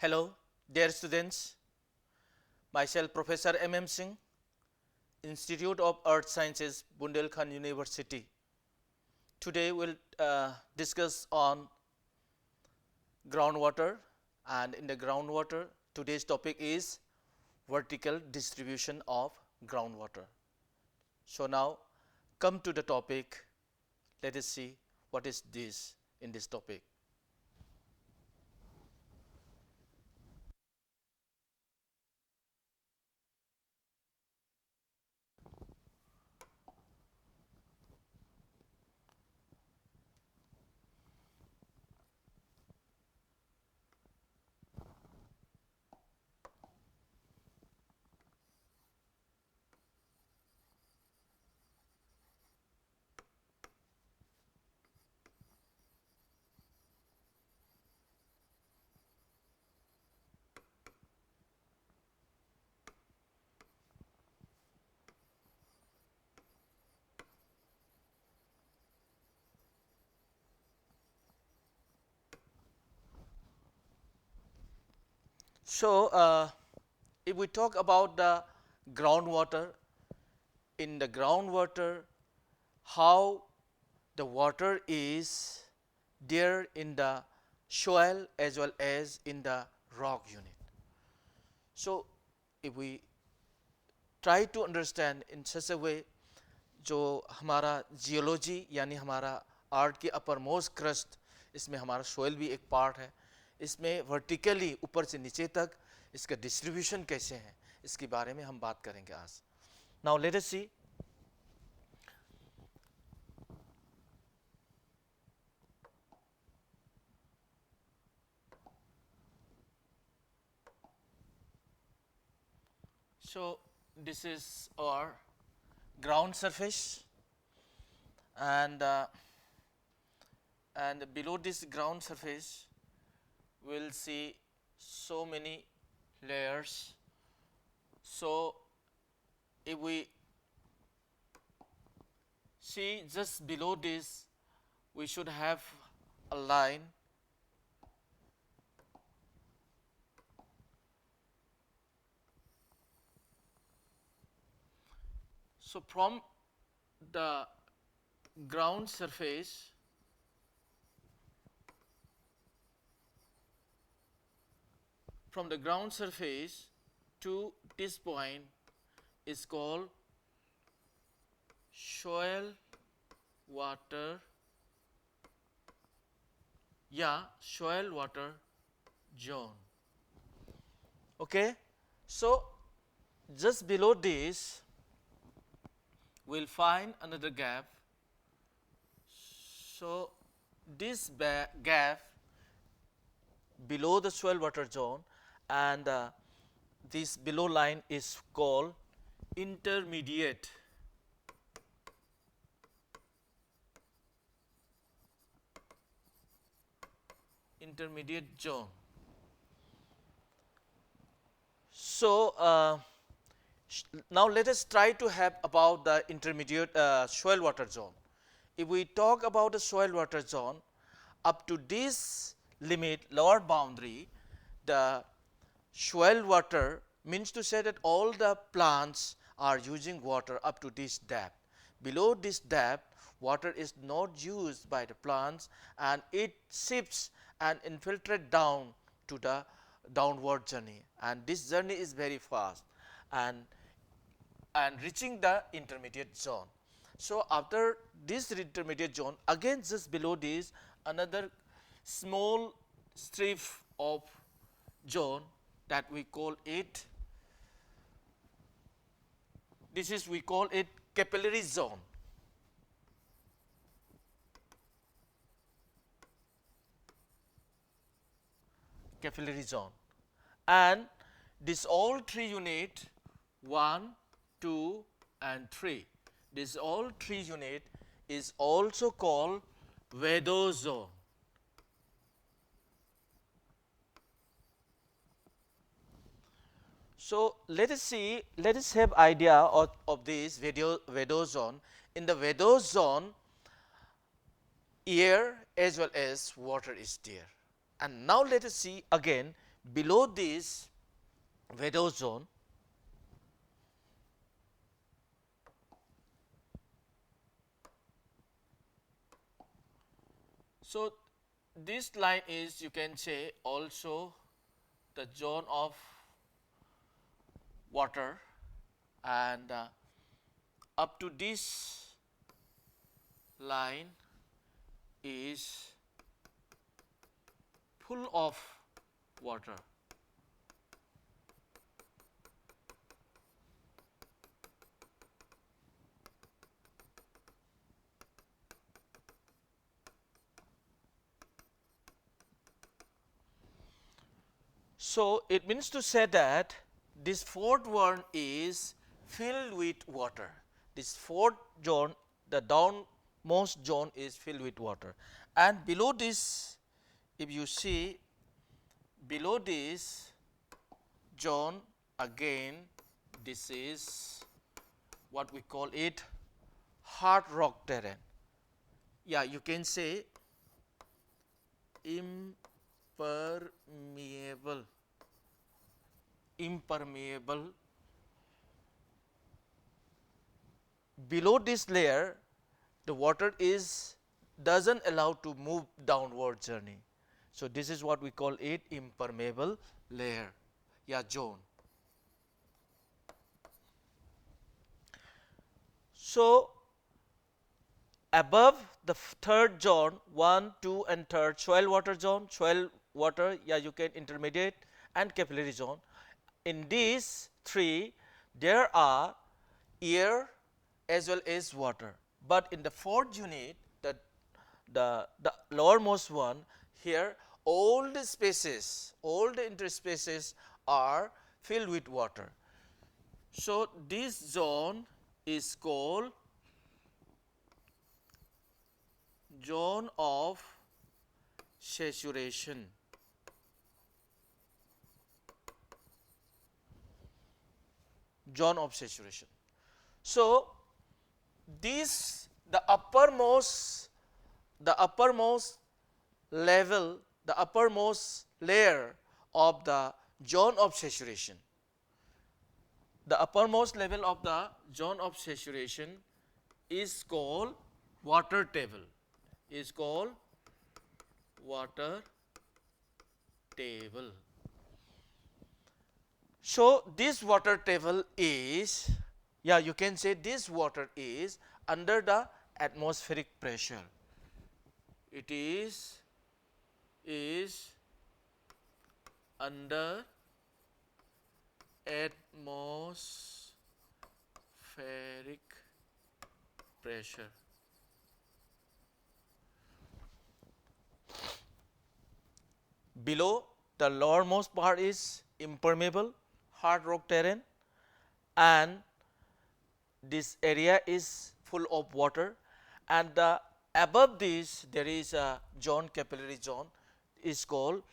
Hello, dear students. Myself, Professor Singh, Institute of Earth Sciences, Bundelkhand University. Today, we'll discuss on groundwater, and in the groundwater, today's topic is vertical distribution of groundwater. So now, come to the topic. Let us see what is this in this topic. So, if we talk about the groundwater, in the groundwater, how the water is there in the soil as well as in the rock unit. So, if we try to understand in such a way, जो हमारा geology यानी हमारा art की upper most crust, इसमें हमारा soil भी एक part है. इसमें वर्टिकली ऊपर से नीचे तक इसका डिस्ट्रीब्यूशन कैसे है, इसके बारे में हम बात करेंगे आज. Now let us see. So this is our ground surface, and below this ground surface we'll see so many layers. So if we see just below this, we should have a line. So from the ground surface, to this point is called soil water zone. Okay, so just below this we'll find another gap. So this gap below the soil water zone, and this below line is called intermediate zone. So now let us try to have about the intermediate soil water zone. If we talk about the soil water zone, up to this limit, lower boundary, the soil water means to say that all the plants are using water up to this depth. Below this depth, water is not used by the plants, and it shifts and infiltrate down to the downward journey, and this journey is very fast and reaching the intermediate zone. So after this intermediate zone, again just below this another small strip of zone that we call it, we call it capillary zone. And this all three unit 1, 2 and 3, this all three unit is also called Yadav zone. So let us see, let us have idea of this Yadav zone. In the Yadav zone, air as well as water is there. And now let us see again below this Yadav zone, so this line is, you can say, also the zone of water, and up to this line is full of water. So it means to say that this fourth one is filled with water. This fourth zone, the downmost zone, is filled with water. And below this, if you see, below this zone, again, this is what we call it hard rock terrain. Yeah, you can say impermeable. Below this layer, the water doesn't allow to move downward journey. So this is what we call it impermeable layer, yeah, zone. So above the third zone, 1, 2 and third, soil water zone, soil water, yeah, you can intermediate and capillary zone. In these three, there are air as well as water. But in the fourth unit, the lowermost one, here all the spaces, all the interspaces are filled with water. So this zone is called zone of saturation. Zone of saturation. So this, the uppermost level, the uppermost layer of the zone of saturation, the uppermost level of the zone of saturation is called water table, is called water table. So this water table is, yeah, you can say this water is under the atmospheric pressure. It is under atmospheric pressure. Below, the lowermost part is impermeable hard rock terrain, and this area is full of water, and above this there is a zone, capillary zone, is called,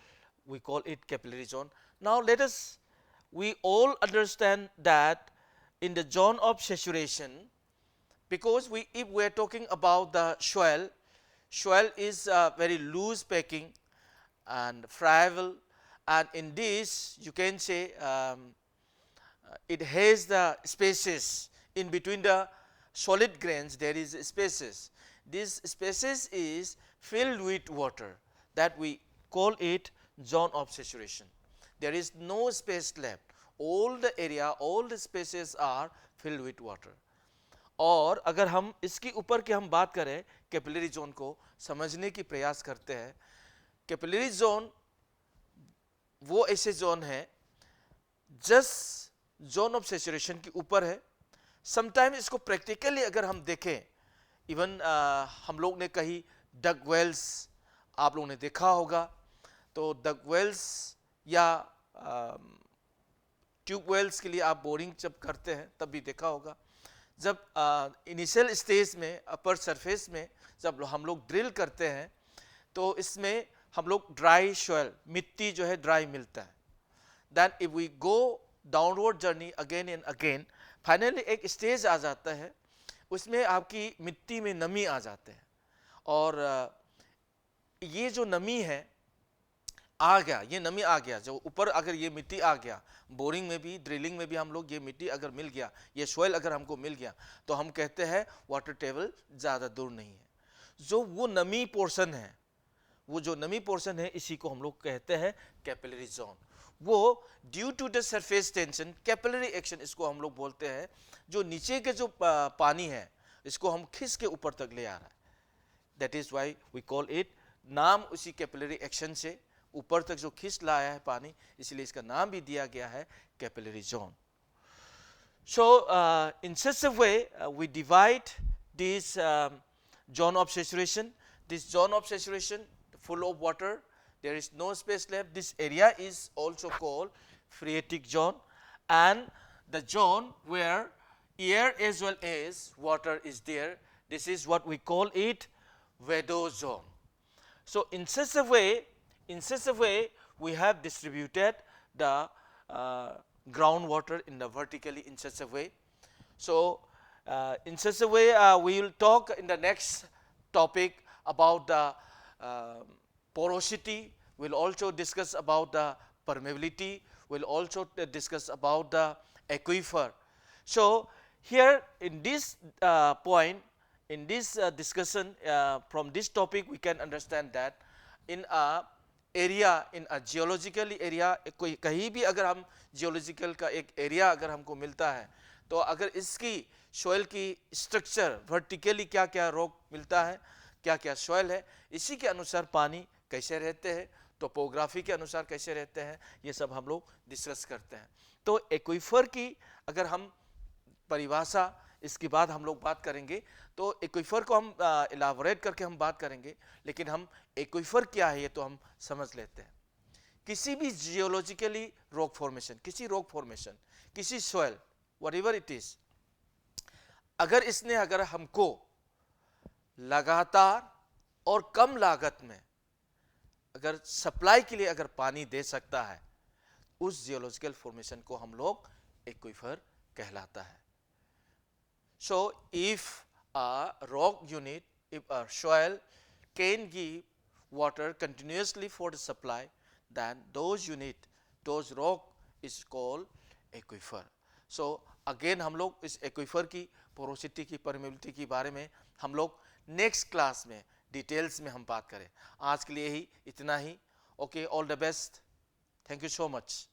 we call it capillary zone. Now let us, we all understand that in the zone of saturation, because if we are talking about the soil is very loose packing and friable, and in this you can say it has the spaces in between the solid grains, there is spaces. These spaces is filled with water, that we call it zone of saturation. There is no space left, all the area, all the spaces are filled with water. और अगर हम इसके ऊपर की हम बात करें, capillary zone को समझने की प्रयास करते हैं, कैपिलरी जोन वो ऐसे जोन है जस्ट जोन ऑफ सैचुरेशन के ऊपर है. समटाइम इसको प्रैक्टिकली अगर हम देखें, इवन हम लोग ने कहीं डग वेल्स आप लोगों ने देखा होगा, तो डग वेल्स या ट्यूब वेल्स के लिए आप बोरिंग जब करते हैं तब भी देखा होगा. जब इनिशियल स्टेज में अपर सरफेस में जब हम लोग ड्रिल करते हैं तो इसमें हम लोग ड्राई सॉइल, मिट्टी जो है ड्राई मिलता है. Then if we go downward journey again and again, finally एक स्टेज आ जाता है उसमें आपकी मिट्टी में नमी आ जाते हैं, और ये जो नमी है आ गया, ये नमी आ गया, जो ऊपर अगर ये मिट्टी आ गया, बोरिंग में भी ड्रिलिंग में भी हम लोग ये मिट्टी अगर मिल गया, ये सॉइल अगर हमको मिल गया, तो हम कहते हैं वाटर टेबल ज़्यादा दूर नहीं है। जो वो नमी पोर्शन है, वो जो नमी पोर्शन है, इसी को हम लोग कहते हैं कैपिलरी जोन। वो due to the surface tension, capillary action इसको हम लोग बोलते हैं, जो नीचे के जो पानी है इसको हम खींच के ऊपर तक ले आ रहा है। That is why we call it, नाम उसी कैपिलरी एक्शन से ऊपर तक जो खींच लाया है पानी, इसलिए इसका नाम भी दिया गया है capillary zone. So in such a way we divide this zone of saturation. This zone of saturation full of water, there is no space left. This area is also called phreatic zone, and the zone where air as well as water is there, this is what we call it Yadav zone. So in such a way we have distributed the groundwater in the vertically in such a way. So in such a way we will talk in the next topic about the porosity. We'll also discuss about the permeability. We'll also discuss about the aquifer. So here in this point, in this discussion, from this topic we can understand that in a area, in a geological area, कोई कहीं भी अगर हम geological का एक area अगर हमको मिलता है, तो अगर इसकी सॉइल की स्ट्रक्चर वर्टिकली क्या क्या रॉक मिलता है, क्या क्या सॉइल है, इसी के अनुसार पानी कैसे रहते हैं, टोपोग्राफी के अनुसार कैसे रहते हैं, ये सब हम लोग डिस्कस करते हैं। तो एक्वीफर की अगर हम परिभाषा इसके बाद हम लोग बात करेंगे, तो एक्वीफर को हम इलाबोरेट करके हम बात करेंगे, लेकिन हम एक्वीफर क्या है ये तो हम समझ लेते हैं। किसी भी जियोलॉजिकली रॉक फॉर्मेशन, किसी रॉक फॉर्मेशन, किसी सॉइल, व्हाटएवर इट इज, अगर हमको लगातार और कम लागत में अगर सप्लाई के लिए अगर पानी दे सकता है, उस जियोलॉजिकल फॉर्मेशन को हम लोग एक्वीफर कहलाता है। So if a rock unit, if a soil can give water continuously for the supply, then those unit, those rock is called aquifer. So again हम लोग इस aquifer की porosity की permeability के बारे में हम लोग next class में डिटेल्स में हम बात करें। आज के लिए ही इतना ही। Okay, all the best. Thank you so much.